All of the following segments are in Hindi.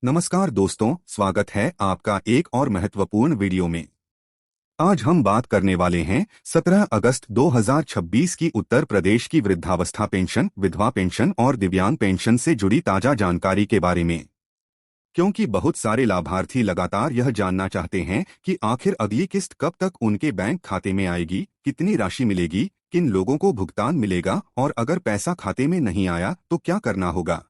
नमस्कार दोस्तों, स्वागत है आपका एक और महत्वपूर्ण वीडियो में। आज हम बात करने वाले हैं 17 अगस्त 2026 की उत्तर प्रदेश की वृद्धावस्था पेंशन, विधवा पेंशन और दिव्यांग पेंशन से जुड़ी ताजा जानकारी के बारे में। क्योंकि बहुत सारे लाभार्थी लगातार यह जानना चाहते हैं कि आखिर अगली किस्त कब तक उनके बैंक खाते में आएगी, कितनी राशि मिलेगी, किन लोगों को भुगतान मिलेगा और अगर पैसा खाते में नहीं आया तो क्या करना होगा।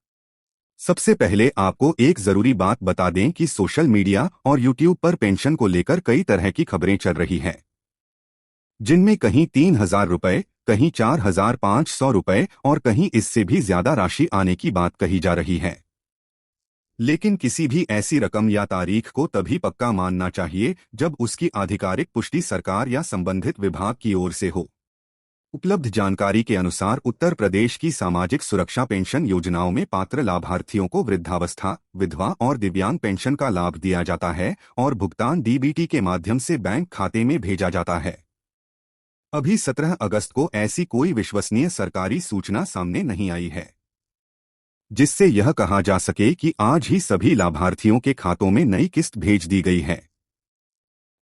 सबसे पहले आपको एक जरूरी बात बता दें कि सोशल मीडिया और यूट्यूब पर पेंशन को लेकर कई तरह की खबरें चल रही हैं, जिनमें कहीं 3,000 रुपए, कहीं 4,500 रुपए और कहीं इससे भी ज्यादा राशि आने की बात कही जा रही है। लेकिन किसी भी ऐसी रकम या तारीख को तभी पक्का मानना चाहिए जब उसकी आधिकारिक पुष्टि सरकार या संबंधित विभाग की ओर से हो। उपलब्ध जानकारी के अनुसार उत्तर प्रदेश की सामाजिक सुरक्षा पेंशन योजनाओं में पात्र लाभार्थियों को वृद्धावस्था, विधवा और दिव्यांग पेंशन का लाभ दिया जाता है और भुगतान डीबीटी के माध्यम से बैंक खाते में भेजा जाता है। अभी 17 अगस्त को ऐसी कोई विश्वसनीय सरकारी सूचना सामने नहीं आई है, जिससे यह कहा जा सके कि आज ही सभी लाभार्थियों के खातों में नई किस्त भेज दी गई है।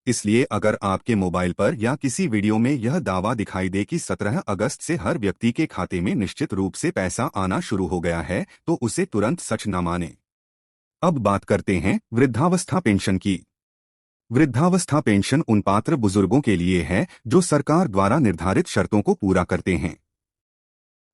इसलिए अगर आपके मोबाइल पर या किसी वीडियो में यह दावा दिखाई दे कि 17 अगस्त से हर व्यक्ति के खाते में निश्चित रूप से पैसा आना शुरू हो गया है, तो उसे तुरंत सच न माने। अब बात करते हैं वृद्धावस्था पेंशन की। वृद्धावस्था पेंशन उन पात्र बुजुर्गों के लिए है जो सरकार द्वारा निर्धारित शर्तों को पूरा करते हैं।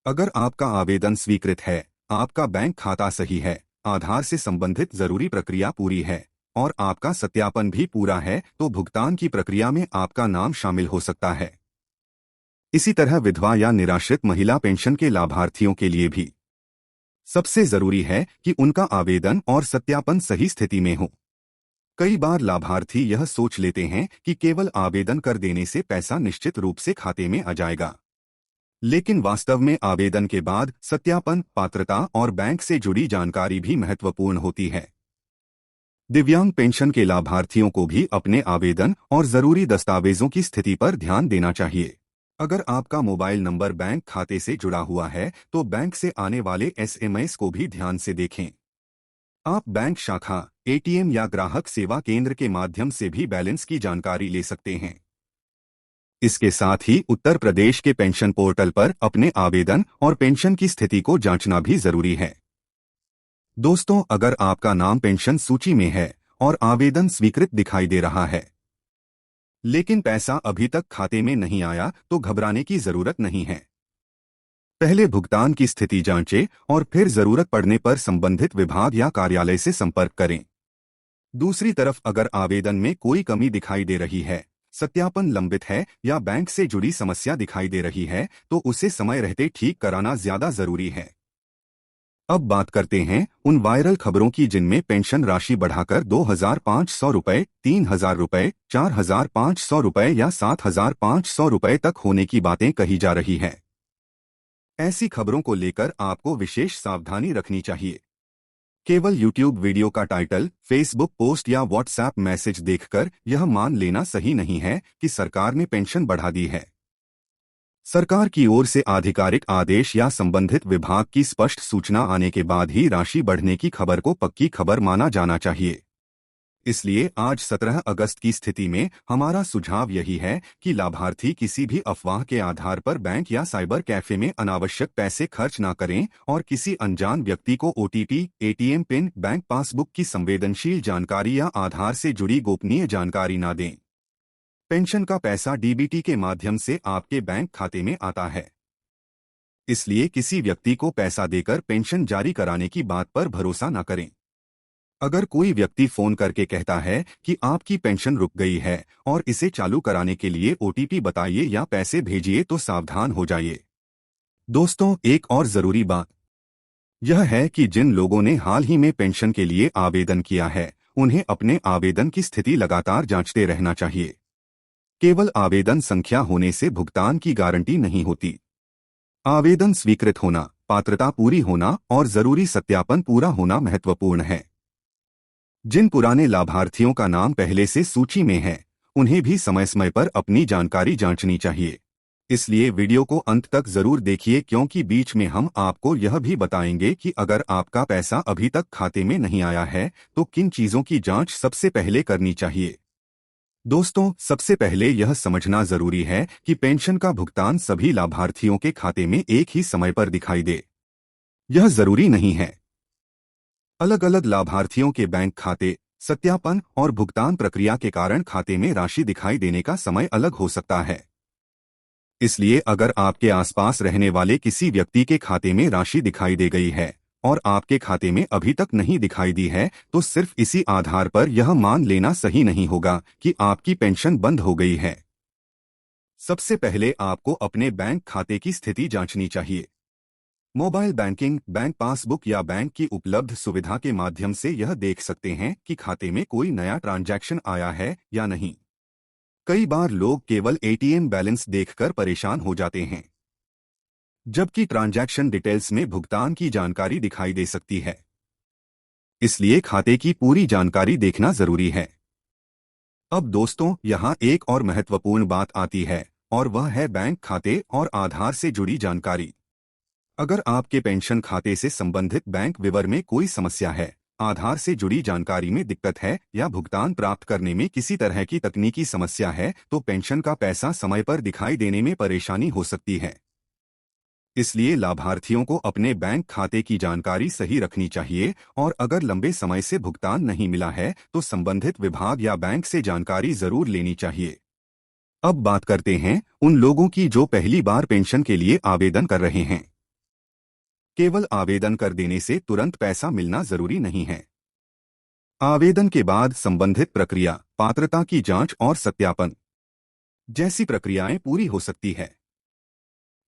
अगर आपका आवेदन स्वीकृत है, आपका बैंक खाता सही है, आधार से संबंधित जरूरी प्रक्रिया पूरी है और आपका सत्यापन भी पूरा है, तो भुगतान की प्रक्रिया में आपका नाम शामिल हो सकता है। इसी तरह विधवा या निराश्रित महिला पेंशन के लाभार्थियों के लिए भी सबसे जरूरी है कि उनका आवेदन और सत्यापन सही स्थिति में हो। कई बार लाभार्थी यह सोच लेते हैं कि केवल आवेदन कर देने से पैसा निश्चित रूप से खाते में आ जाएगा, लेकिन वास्तव में आवेदन के बाद सत्यापन, पात्रता और बैंक से जुड़ी जानकारी भी महत्वपूर्ण होती है। दिव्यांग पेंशन के लाभार्थियों को भी अपने आवेदन और जरूरी दस्तावेजों की स्थिति पर ध्यान देना चाहिए। अगर आपका मोबाइल नंबर बैंक खाते से जुड़ा हुआ है तो बैंक से आने वाले एसएमएस को भी ध्यान से देखें। आप बैंक शाखा, एटीएम या ग्राहक सेवा केंद्र के माध्यम से भी बैलेंस की जानकारी ले सकते हैं। इसके साथ ही उत्तर प्रदेश के पेंशन पोर्टल पर अपने आवेदन और पेंशन की स्थिति को जांचना भी जरूरी है। दोस्तों, अगर आपका नाम पेंशन सूची में है और आवेदन स्वीकृत दिखाई दे रहा है, लेकिन पैसा अभी तक खाते में नहीं आया, तो घबराने की जरूरत नहीं है। पहले भुगतान की स्थिति जांचें और फिर जरूरत पड़ने पर संबंधित विभाग या कार्यालय से संपर्क करें। दूसरी तरफ अगर आवेदन में कोई कमी दिखाई दे रही है, सत्यापन लंबित है या बैंक से जुड़ी समस्या दिखाई दे रही है, तो उसे समय रहते ठीक कराना ज्यादा जरूरी है। अब बात करते हैं उन वायरल खबरों की जिनमें पेंशन राशि बढ़ाकर 2,500 रुपए, 3,000 रुपए, 4,500 रुपए या 7,500 रुपए तक होने की बातें कही जा रही हैं। ऐसी खबरों को लेकर आपको विशेष सावधानी रखनी चाहिए। केवल यूट्यूब वीडियो का टाइटल, फेसबुक पोस्ट या व्हाट्सएप मैसेज देखकर यह मान लेना सही नहीं है कि सरकार ने पेंशन बढ़ा दी है। सरकार की ओर से आधिकारिक आदेश या संबंधित विभाग की स्पष्ट सूचना आने के बाद ही राशि बढ़ने की खबर को पक्की खबर माना जाना चाहिए। इसलिए आज 17 अगस्त की स्थिति में हमारा सुझाव यही है कि लाभार्थी किसी भी अफवाह के आधार पर बैंक या साइबर कैफे में अनावश्यक पैसे खर्च न करें और किसी अनजान व्यक्ति को OTP, ATM pin, bank passbook की संवेदनशील जानकारी या आधार से जुड़ी गोपनीय जानकारी न दें। पेंशन का पैसा डीबीटी के माध्यम से आपके बैंक खाते में आता है, इसलिए किसी व्यक्ति को पैसा देकर पेंशन जारी कराने की बात पर भरोसा न करें। अगर कोई व्यक्ति फोन करके कहता है कि आपकी पेंशन रुक गई है और इसे चालू कराने के लिए ओटीपी बताइए या पैसे भेजिए, तो सावधान हो जाइए। दोस्तों, एक और जरूरी बात यह है कि जिन लोगों ने हाल ही में पेंशन के लिए आवेदन किया है, उन्हें अपने आवेदन की स्थिति लगातार जांचते रहना चाहिए। केवल आवेदन संख्या होने से भुगतान की गारंटी नहीं होती। आवेदन स्वीकृत होना, पात्रता पूरी होना और जरूरी सत्यापन पूरा होना महत्वपूर्ण है। जिन पुराने लाभार्थियों का नाम पहले से सूची में है, उन्हें भी समय समय पर अपनी जानकारी जांचनी चाहिए। इसलिए वीडियो को अंत तक जरूर देखिए, क्योंकि बीच में हम आपको यह भी बताएंगे कि अगर आपका पैसा अभी तक खाते में नहीं आया है तो किन चीजों की जांच सबसे पहले करनी चाहिए। दोस्तों, सबसे पहले यह समझना जरूरी है कि पेंशन का भुगतान सभी लाभार्थियों के खाते में एक ही समय पर दिखाई दे, यह जरूरी नहीं है। अलग अलग लाभार्थियों के बैंक खाते, सत्यापन और भुगतान प्रक्रिया के कारण खाते में राशि दिखाई देने का समय अलग हो सकता है। इसलिए अगर आपके आसपास रहने वाले किसी व्यक्ति के खाते में राशि दिखाई दे गई है और आपके खाते में अभी तक नहीं दिखाई दी है, तो सिर्फ इसी आधार पर यह मान लेना सही नहीं होगा कि आपकी पेंशन बंद हो गई है। सबसे पहले आपको अपने बैंक खाते की स्थिति जांचनी चाहिए। मोबाइल बैंकिंग, बैंक पासबुक या बैंक की उपलब्ध सुविधा के माध्यम से यह देख सकते हैं कि खाते में कोई नया ट्रांजैक्शन आया है या नहीं। कई बार लोग केवल एटीएम बैलेंस देखकर परेशान हो जाते हैं, जबकि ट्रांजैक्शन डिटेल्स में भुगतान की जानकारी दिखाई दे सकती है। इसलिए खाते की पूरी जानकारी देखना जरूरी है। अब दोस्तों, यहाँ एक और महत्वपूर्ण बात आती है और वह है बैंक खाते और आधार से जुड़ी जानकारी। अगर आपके पेंशन खाते से संबंधित बैंक विवरण में कोई समस्या है, आधार से जुड़ी जानकारी में दिक्कत है या भुगतान प्राप्त करने में किसी तरह की तकनीकी समस्या है, तो पेंशन का पैसा समय पर दिखाई देने में परेशानी हो सकती है। इसलिए लाभार्थियों को अपने बैंक खाते की जानकारी सही रखनी चाहिए और अगर लंबे समय से भुगतान नहीं मिला है तो संबंधित विभाग या बैंक से जानकारी जरूर लेनी चाहिए। अब बात करते हैं उन लोगों की जो पहली बार पेंशन के लिए आवेदन कर रहे हैं। केवल आवेदन कर देने से तुरंत पैसा मिलना जरूरी नहीं है। आवेदन के बाद संबंधित प्रक्रिया, पात्रता की जांच और सत्यापन जैसी प्रक्रियाएं पूरी हो सकती है।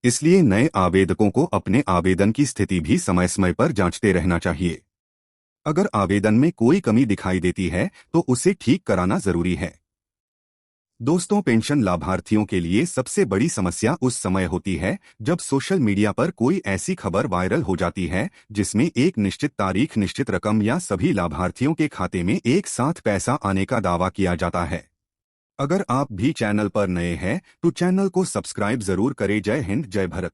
इसलिए नए आवेदकों को अपने आवेदन की स्थिति भी समय समय पर जांचते रहना चाहिए। अगर आवेदन में कोई कमी दिखाई देती है तो उसे ठीक कराना जरूरी है। दोस्तों, पेंशन लाभार्थियों के लिए सबसे बड़ी समस्या उस समय होती है जब सोशल मीडिया पर कोई ऐसी खबर वायरल हो जाती है जिसमें एक निश्चित तारीख, निश्चित रकम या सभी लाभार्थियों के खाते में एक साथ पैसा आने का दावा किया जाता है। अगर आप भी चैनल पर नए हैं तो चैनल को सब्सक्राइब जरूर करें। जय हिंद, जय भारत।